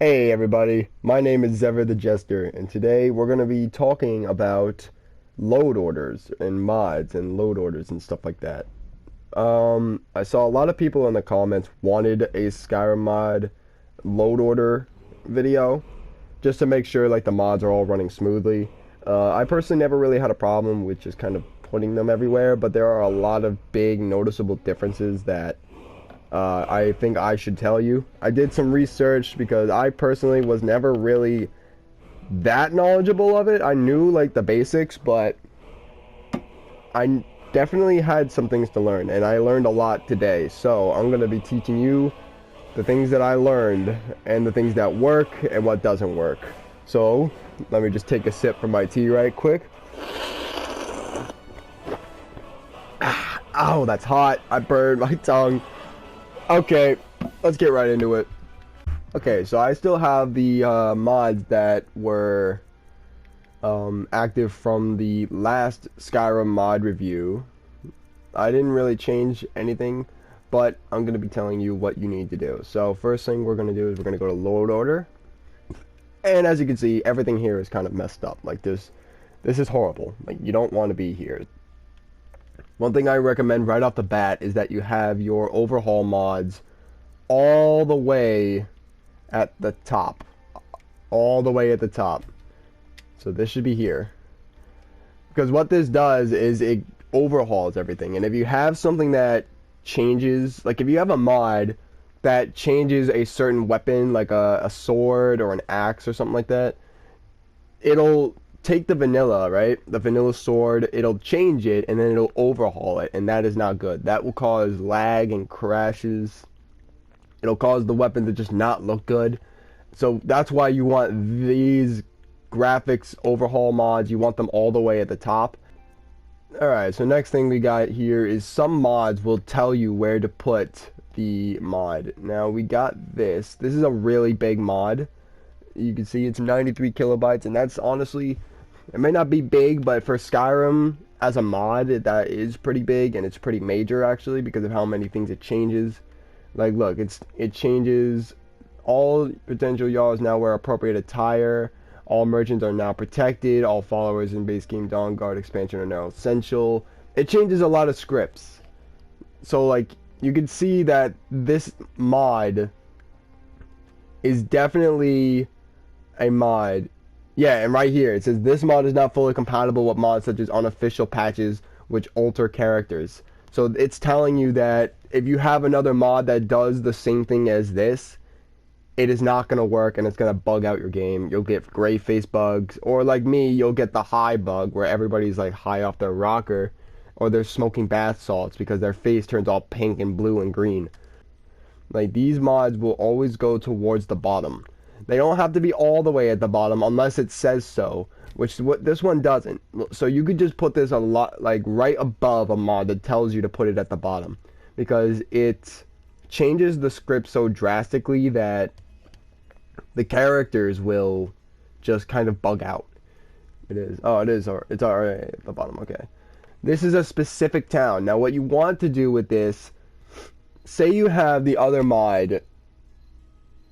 Hey everybody, my name is Xever the Jester, and today we're going to be talking about load orders and mods and load orders and stuff like that. I saw a lot of people in the comments wanted a Skyrim mod load order video, just to make sure like the mods are all running smoothly. I personally never really had a problem with just kind of putting them everywhere, but there are a lot of big noticeable differences that I think I should tell you. I did some research because I personally was never really that knowledgeable of it. I knew like the basics, but I definitely had some things to learn, and I learned a lot today. So I'm going to be teaching you the things that I learned and the things that work and what doesn't work. So let me just take a sip from my tea right quick. Oh, that's hot. I burned my tongue. Okay, let's get right into it. Okay, so I still have the mods that were active from the last Skyrim mod review. I didn't really change anything, but I'm going to be telling you what you need to do. So first thing we're going to do is we're going to go to load order. And as you can see, everything here is kind of messed up. Like this is horrible. Like you don't want to be here. One thing I recommend right off the bat is that you have your overhaul mods all the way at the top. All the way at the top. So this should be here. Because what this does is it overhauls everything. And if you have something that changes, like if you have a mod that changes a certain weapon, like a sword or an axe or something like that, it'll take the vanilla, right? The vanilla sword, it'll change it and then it'll overhaul it, and that is not good. That will cause lag and crashes. It'll cause the weapon to just not look good. So that's why you want these graphics overhaul mods. You want them all the way at the top. Alright, so next thing we got here is some mods will tell you where to put the mod. Now we got this. This is a really big mod. You can see it's 93 kilobytes, and that's honestly, it may not be big, but for Skyrim as a mod, that is pretty big, and it's pretty major actually because of how many things it changes. Like look, it changes all potential Jarls now wear appropriate attire, all merchants are now protected, all followers in base game Dawn Guard expansion are now essential. It changes a lot of scripts. So like you can see that this mod is definitely a mod. Yeah, and right here it says this mod is not fully compatible with mods such as unofficial patches which alter characters. So it's telling you that if you have another mod that does the same thing as this, it is not going to work and it's going to bug out your game. You'll get gray face bugs, or like me, you'll get the high bug where everybody's like high off their rocker, or they're smoking bath salts because their face turns all pink and blue and green. Like these mods will always go towards the bottom. They don't have to be all the way at the bottom unless it says so, which what this one doesn't. So you could just put this a lot like right above a mod that tells you to put it at the bottom, because it changes the script so drastically that the characters will just kind of bug out. It is. Oh, it is. It's alright at the bottom. Okay. This is a specific town. Now what you want to do with this, say you have the other mod,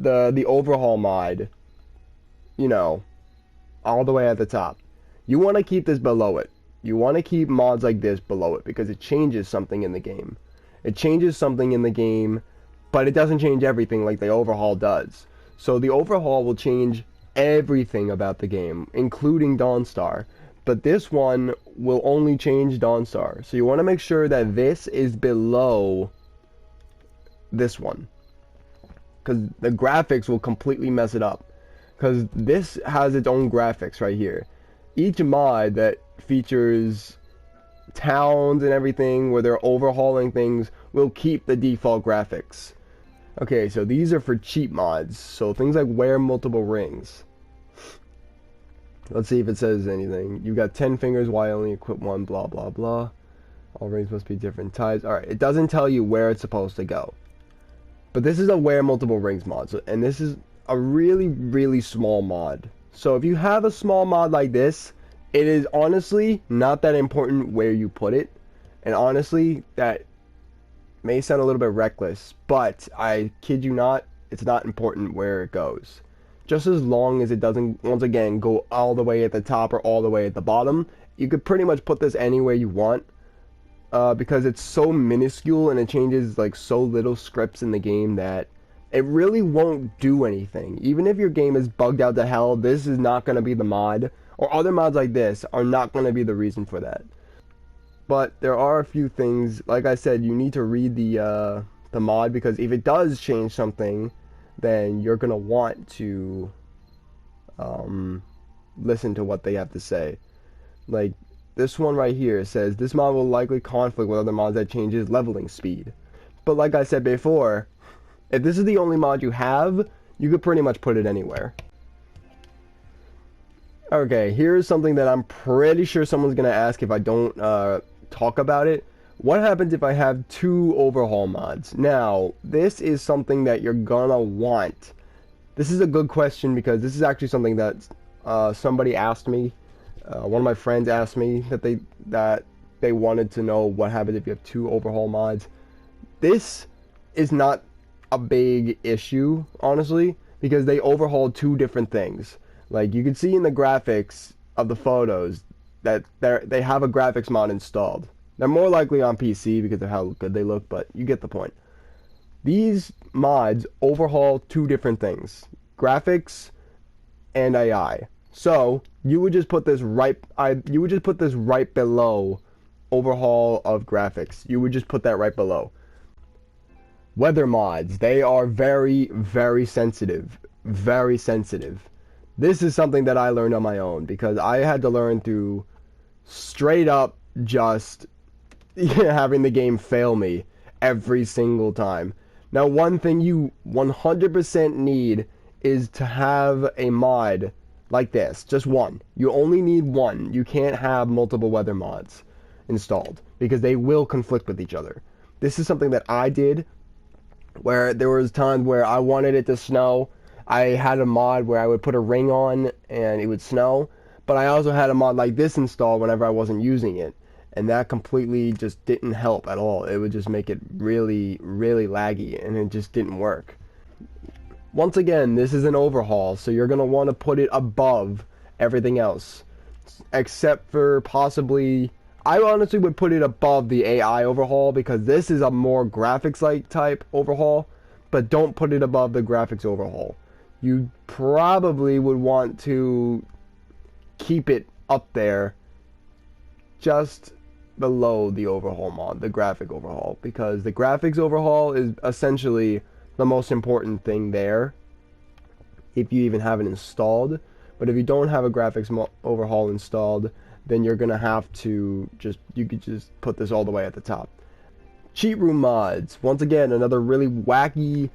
the overhaul mod, you know, all the way at the top. You want to keep this below it. You want to keep mods like this below it because it changes something in the game. It changes something in the game, but it doesn't change everything like the overhaul does. So the overhaul will change everything about the game, including Dawnstar. But this one will only change Dawnstar. So you want to make sure that this is below this one, because the graphics will completely mess it up. Because this has its own graphics right here. Each mod that features towns and everything where they're overhauling things will keep the default graphics. Okay, so these are for cheap mods. So things like wear multiple rings. Let's see if it says anything. You've got 10 fingers, why only equip one, blah blah blah. All rings must be different types. Alright, it doesn't tell you where it's supposed to go. But this is a wear multiple rings mod, and this is a really small mod. So if you have a small mod like this, it is honestly not that important where you put it. And honestly, that may sound a little bit reckless, but I kid you not, it's not important where it goes. just as long as it doesn't, once again, go all the way at the top or all the way at the bottom. You could pretty much put this anywhere you want, because it's so minuscule and it changes like so little scripts in the game that it really won't do anything. Even if your game is bugged out to hell, this is not going to be the mod, or other mods like this are not going to be the reason for that. But there are a few things, like I said, you need to read the mod, because if it does change something, then you're going to want to listen to what they have to say. Like, this one right here says, this mod will likely conflict with other mods that changes leveling speed. But like I said before, if this is the only mod you have, you could pretty much put it anywhere. Okay, here's something that I'm pretty sure someone's going to ask if I don't talk about it. What happens if I have 2 overhaul mods? Now, this is something that you're gonna want. This is a good question because this is actually something that somebody asked me. One of my friends asked me that they wanted to know what happens if you have 2 overhaul mods. This is not a big issue, honestly, because they overhauled 2 different things. Like, you can see in the graphics of the photos that they have a graphics mod installed. They're more likely on PC because of how good they look, but you get the point. These mods overhaul 2 different things: graphics and AI. So you would just put this right below overhaul of graphics. You would just put that right below. Weather mods, they are very, very sensitive. Very sensitive. This is something that I learned on my own because I had to learn through straight up just having the game fail me every single time. Now, one thing you 100% need is to have a mod like this. Just one. You only need one. You can't have multiple weather mods installed because they will conflict with each other. This is something that I did where there was times where I wanted it to snow. I had a mod where I would put a ring on and it would snow, but I also had a mod like this installed whenever I wasn't using it. And that completely just didn't help at all. It would just make it really, really laggy, and it just didn't work. Once again, this is an overhaul, so you're going to want to put it above everything else. Except for possibly... I honestly would put it above the AI overhaul, because this is a more graphics-like type overhaul, but don't put it above the graphics overhaul. You probably would want to keep it up there, just below the overhaul mod, the graphic overhaul, because the graphics overhaul is essentially the most important thing there if you even have it installed. But if you don't have a graphics overhaul installed, then you're gonna have to you could just put this all the way at the top. Cheat room mods, once again, another really wacky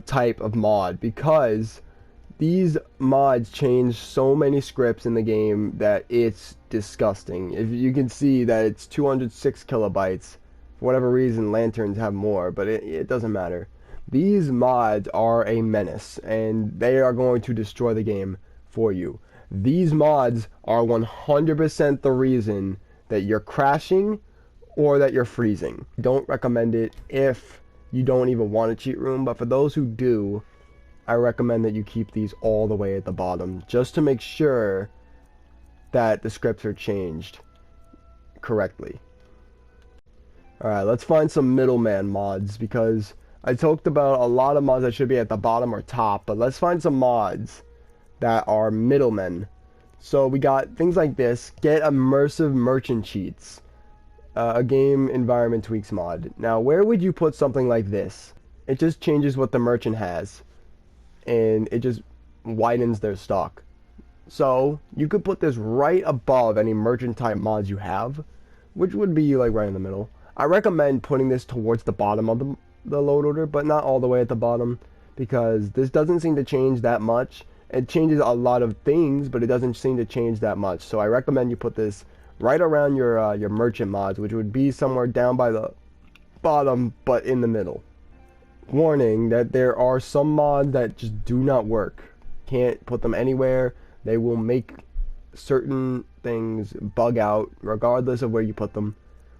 type of mod, because these mods change so many scripts in the game that it's disgusting. If you can see that it's 206 kilobytes. For whatever reason, lanterns have more, but it doesn't matter. These mods are a menace, and they are going to destroy the game for you. These mods are 100% the reason that you're crashing or that you're freezing. Don't recommend it if you don't even want a cheat room, but for those who do, I recommend that you keep these all the way at the bottom, just to make sure that the scripts are changed correctly. Alright, let's find some middleman mods, because I talked about a lot of mods that should be at the bottom or top, but let's find some mods that are middlemen. So we got things like this: get immersive merchant cheats, a game environment tweaks mod. Now, where would you put something like this? It just changes what the merchant has, and it just widens their stock. So you could put this right above any merchant type mods you have, which would be like right in the middle. I recommend putting this towards the bottom of the load order, but not all the way at the bottom, because this doesn't seem to change that much. It changes a lot of things, but it doesn't seem to change that much. So I recommend you put this right around your merchant mods, which would be somewhere down by the bottom, but in the middle. Warning that there are some mods that just do not work. Can't put them anywhere. They will make certain things bug out regardless of where you put them,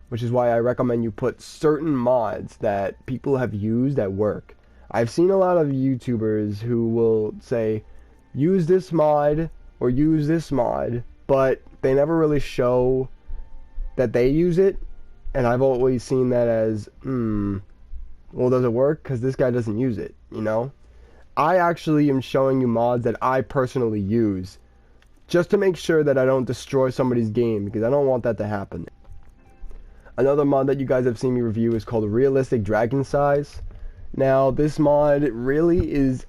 which is why I recommend you put certain mods that people have used that work. I've seen a lot of YouTubers who will say, use this mod or use this mod, but they never really show that they use it, and I've always seen that as, well, does it work? Because this guy doesn't use it, you know? I actually am showing you mods that I personally use, just to make sure that I don't destroy somebody's game, because I don't want that to happen. Another mod that you guys have seen me review is called Realistic Dragon Size. Now, this mod really is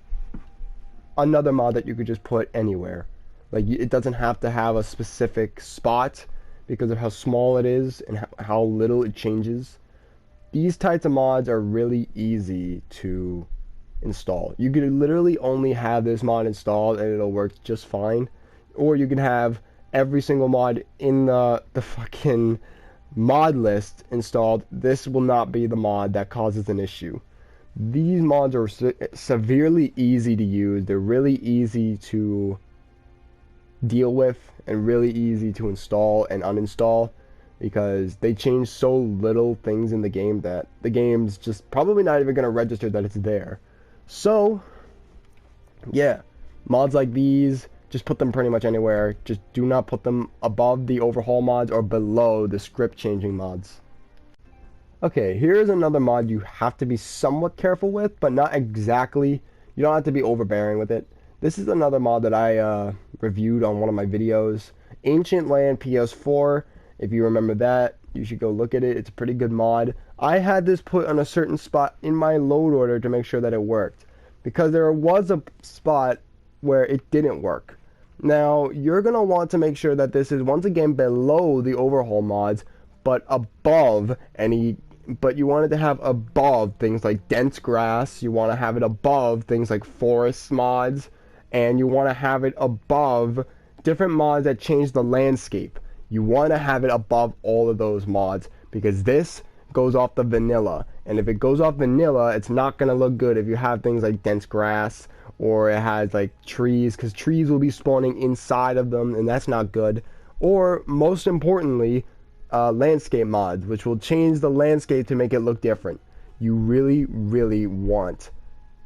another mod that you could just put anywhere. Like, it doesn't have to have a specific spot because of how small it is and how little it changes. These types of mods are really easy to install. You could literally only have this mod installed and it'll work just fine. Or you can have every single mod in the fucking mod list installed. This will not be the mod that causes an issue. These mods are severely easy to use. They're really easy to deal with and really easy to install and uninstall because they change so little things in the game that the game's just probably not even going to register that it's there. So, yeah, mods like these, just put them pretty much anywhere. Just do not put them above the overhaul mods or below the script changing mods. Okay, here's another mod you have to be somewhat careful with, but not exactly. You don't have to be overbearing with it. This is another mod that I reviewed on one of my videos. Ancient Land PS4. If you remember that, you should go look at it. It's a pretty good mod. I had this put on a certain spot in my load order to make sure that it worked, because there was a spot where it didn't work. Now, you're going to want to make sure that this is once again below the overhaul mods, but above any, but you want it to have above things like dense grass. You want to have it above things like forest mods, and you want to have it above different mods that change the landscape. You want to have it above all of those mods, because this goes off the vanilla, and if it goes off vanilla, it's not going to look good if you have things like dense grass or it has like trees, because trees will be spawning inside of them, and that's not good. Or most importantly, landscape mods, which will change the landscape to make it look different. You really, really want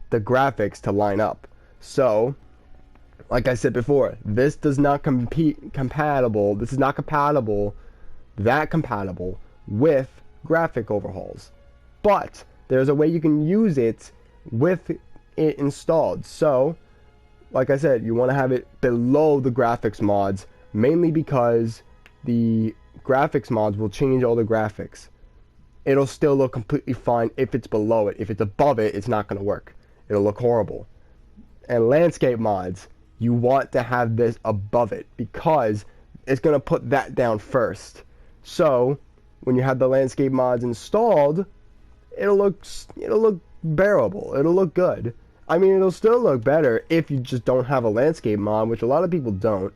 the graphics to line up. So, like I said before, this does not compatible. This is not compatible with graphic overhauls. But there's a way you can use it with it installed. So, like I said, you want to have it below the graphics mods, mainly because the graphics mods will change all the graphics. It'll still look completely fine if it's below it. If it's above it, it's not going to work. It'll look horrible. And landscape mods, you want to have this above it because it's going to put that down first. So, when you have the landscape mods installed, it'll look bearable. It'll look good. I mean, it'll still look better if you just don't have a landscape mod, which a lot of people don't.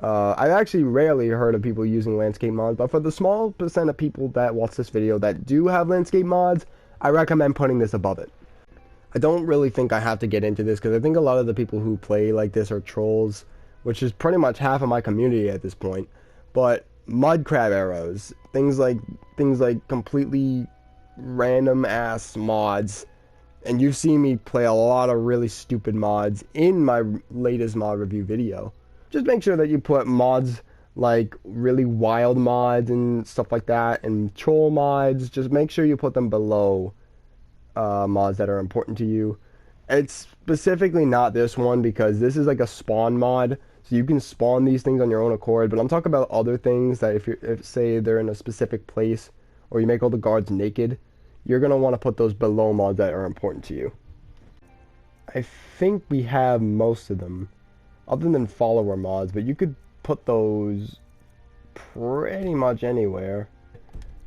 I've actually rarely heard of people using landscape mods, but for the small percent of people that watch this video that do have landscape mods, I recommend putting this above it. I don't really think I have to get into this because I think a lot of the people who play like this are trolls, which is pretty much half of my community at this point. But mud crab arrows, things like completely random ass mods, and you've seen me play a lot of really stupid mods in my latest mod review video. Just make sure that you put mods like really wild mods and stuff like that, and troll mods. Just make sure you put them below mods that are important to you. It's specifically not this one because this is like a spawn mod, so you can spawn these things on your own accord. But I'm talking about other things that if say they're in a specific place, or you make all the guards naked, you're gonna want to put those below mods that are important to you. I think we have most of them, other than follower mods, but you could put those pretty much anywhere.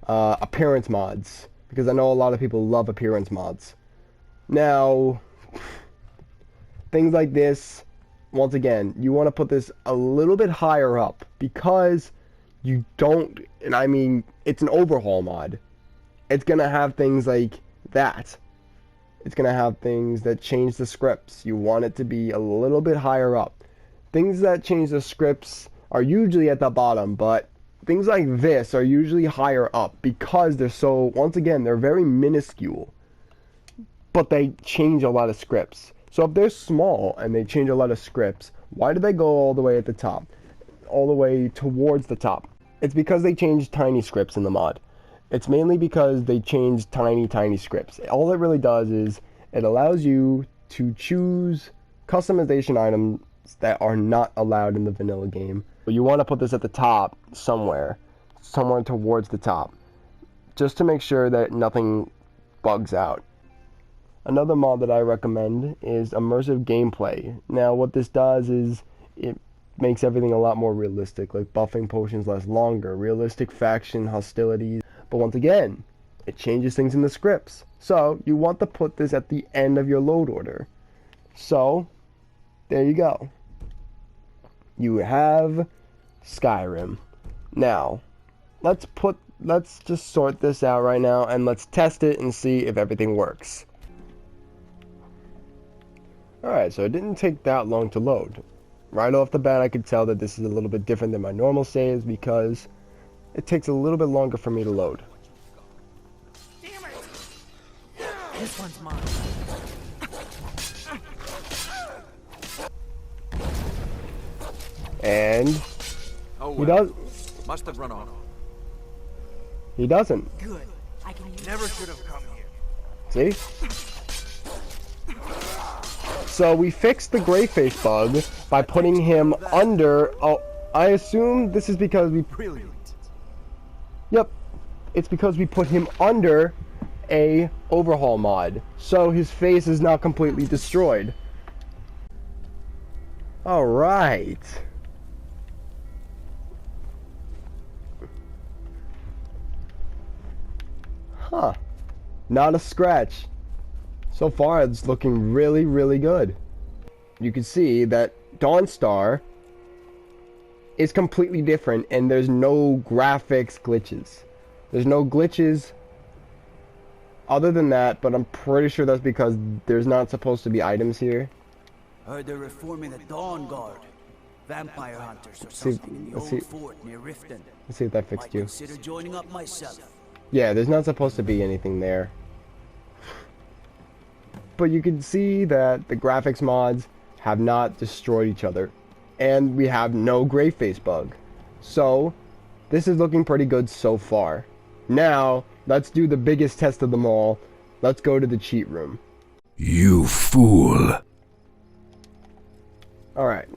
Appearance mods, because I know a lot of people love appearance mods. Now, things like this, once again, you want to put this a little bit higher up, because you don't, and I mean, it's an overhaul mod. It's going to have things like that. It's going to have things that change the scripts. You want it to be a little bit higher up. Things that change the scripts are usually at the bottom, but things like this are usually higher up because they're so, once again, they're very minuscule, but they change a lot of scripts. So if they're small and they change a lot of scripts, why do they go all the way at the top? All the way towards the top? It's because they changed tiny scripts in the mod. It's mainly because they changed tiny scripts. All it really does is it allows you to choose customization items that are not allowed in the vanilla game. But you want to put this at the top somewhere towards the top, just to make sure that nothing bugs out. Another mod that I recommend is immersive gameplay. Now what this does is it makes everything a lot more realistic, like buffing potions last longer, realistic faction hostilities. But once again, it changes things in the scripts. So you want to put this at the end of your load order. So there you go. You have Skyrim. Now, let's just sort this out right now and let's test it and see if everything works. Alright, so it didn't take that long to load. Right off the bat I could tell that this is a little bit different than my normal saves because it takes a little bit longer for me to load. Damn it! This one's mine. And he does. Must have run off. He doesn't. Good. I can use Never should have come here. See? So we fixed the gray face bug by putting him under. Oh, I assume this is because we. Brilliant. Yep, it's because we put him under a overhaul mod, so his face is not completely destroyed. All right. Huh. Not a scratch. So far, it's looking really, really good. You can see that Dawnstar is completely different, and there's no graphics glitches. There's no glitches other than that, but I'm pretty sure that's because there's not supposed to be items here. Heard they're reforming the Dawn Guard. Vampire hunters or See- something in the let's old see. fort near Riften. Let's see if that Might fixed you. consider joining up myself. Yeah, there's not supposed to be anything there. But you can see that the graphics mods have not destroyed each other. And we have no gray face bug. So, this is looking pretty good so far. Now, let's do the biggest test of them all. Let's go to the cheat room. You fool. Alright.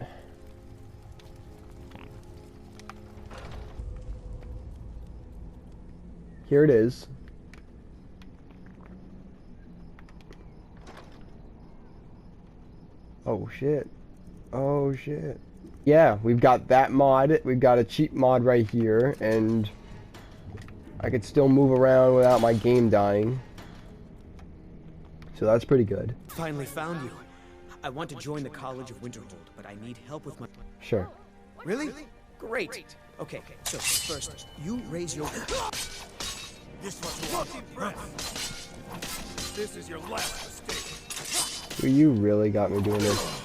Here it is. Oh shit. Oh shit. Yeah, we've got that mod. We've got a cheat mod right here, and I could still move around without my game dying. So that's pretty good. Finally found you. I want to join the College of Winterhold, but I need help with my... Sure. Really? Great. Okay, so first, you raise your... This was lucky breath. This is your last mistake. Well, you really got me doing this.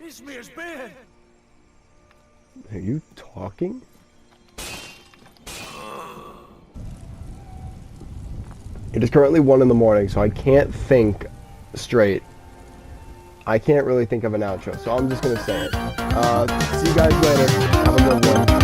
Ismir's bad. Are you talking? It is currently 1 in the morning, so I can't think straight. I can't really think of an outro, so I'm just gonna say it. See you guys later. Have a good one.